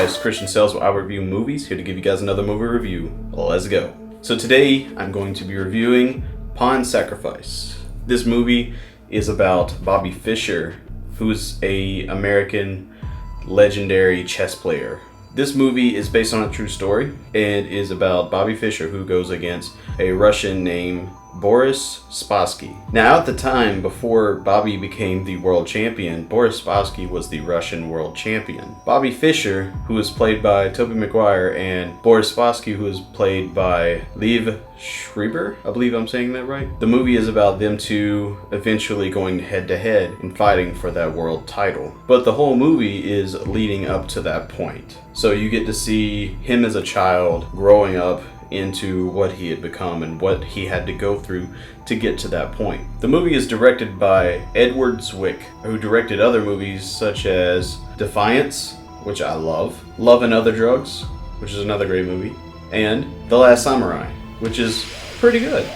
guys, Christian Sales, where I review movies, here to give you guys another movie review. Let's go. So today, I'm going to be reviewing Pawn Sacrifice. This movie is about Bobby Fischer, who's an American legendary chess player. This movie is based on a true story and is about Bobby Fischer, who goes against a Russian named Boris Spassky. Now, at the time, before Bobby became the world champion, Boris Spassky was the Russian world champion. Bobby Fischer, who was played by Tobey Maguire, and Boris Spassky, who was played by Liev Schreiber, I believe I'm saying that right. The movie is about them two eventually going head to head and fighting for that world title. But the whole movie is leading up to that point. So you get to see him as a child growing up into what he had become and what he had to go through to get to that point. The movie is directed by Edward Zwick, who directed other movies such as Defiance, which I love, Love and Other Drugs, which is another great movie, and The Last Samurai, which is pretty good.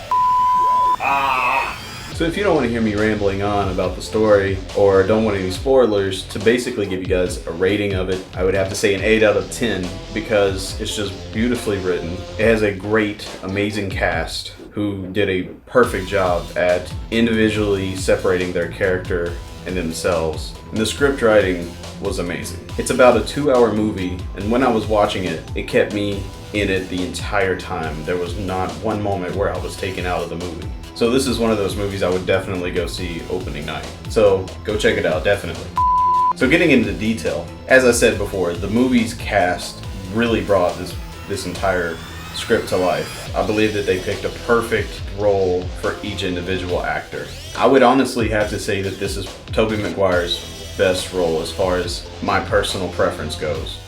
So if you don't want to hear me rambling on about the story or don't want any spoilers, to basically give you guys a rating of it, I would have to say an 8 out of 10 because it's just beautifully written. It has a great, amazing cast who did a perfect job at individually separating their character and themselves. And the script writing was amazing. It's about a 2-hour movie, and when I was watching it, it kept me in it the entire time. There was not one moment where I was taken out of the movie. So this is one of those movies I would definitely go see opening night. So go check it out, definitely. So getting into detail, as I said before, the movie's cast really brought this entire script to life. I believe that they picked a perfect role for each individual actor. I would honestly have to say that this is Tobey Maguire's best role as far as my personal preference goes.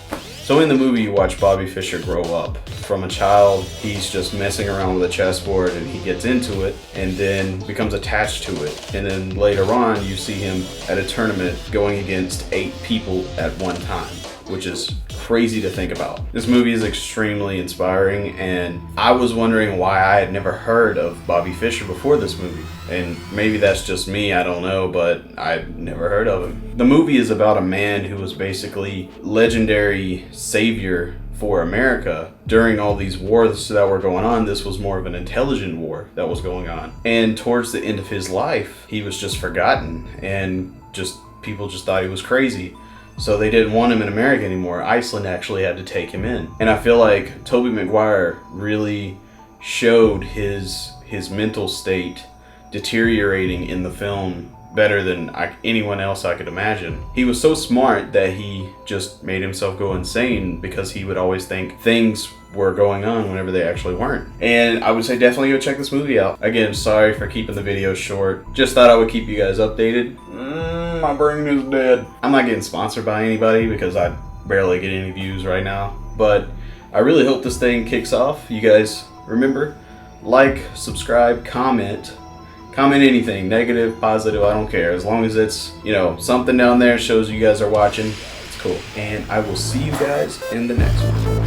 So in the movie, you watch Bobby Fischer grow up. From a child, he's just messing around with a chessboard and he gets into it and then becomes attached to it. And then later on, you see him at a tournament going against 8 people at one time, which is crazy to think about. This movie is extremely inspiring, and I was wondering why I had never heard of Bobby Fischer before this movie. And maybe that's just me, I don't know, but I've never heard of him. The movie is about a man who was basically legendary savior for America during all these wars that were going on. This was more of an intelligent war that was going on. And towards the end of his life, he was just forgotten, and people just thought he was crazy. So they didn't want him in America anymore. Iceland actually had to take him in. And I feel like Tobey Maguire really showed his mental state deteriorating in the film better than anyone else I could imagine. He was so smart that he just made himself go insane because he would always think things were going on whenever they actually weren't. And I would say definitely go check this movie out. Again, sorry for keeping the video short. Just thought I would keep you guys updated. My brain is dead. I'm not getting sponsored by anybody because I barely get any views right now. But I really hope this thing kicks off. You guys remember, like, subscribe, comment anything, negative, positive, I don't care. As long as it's, something down there shows you guys are watching, it's cool. And I will see you guys in the next one.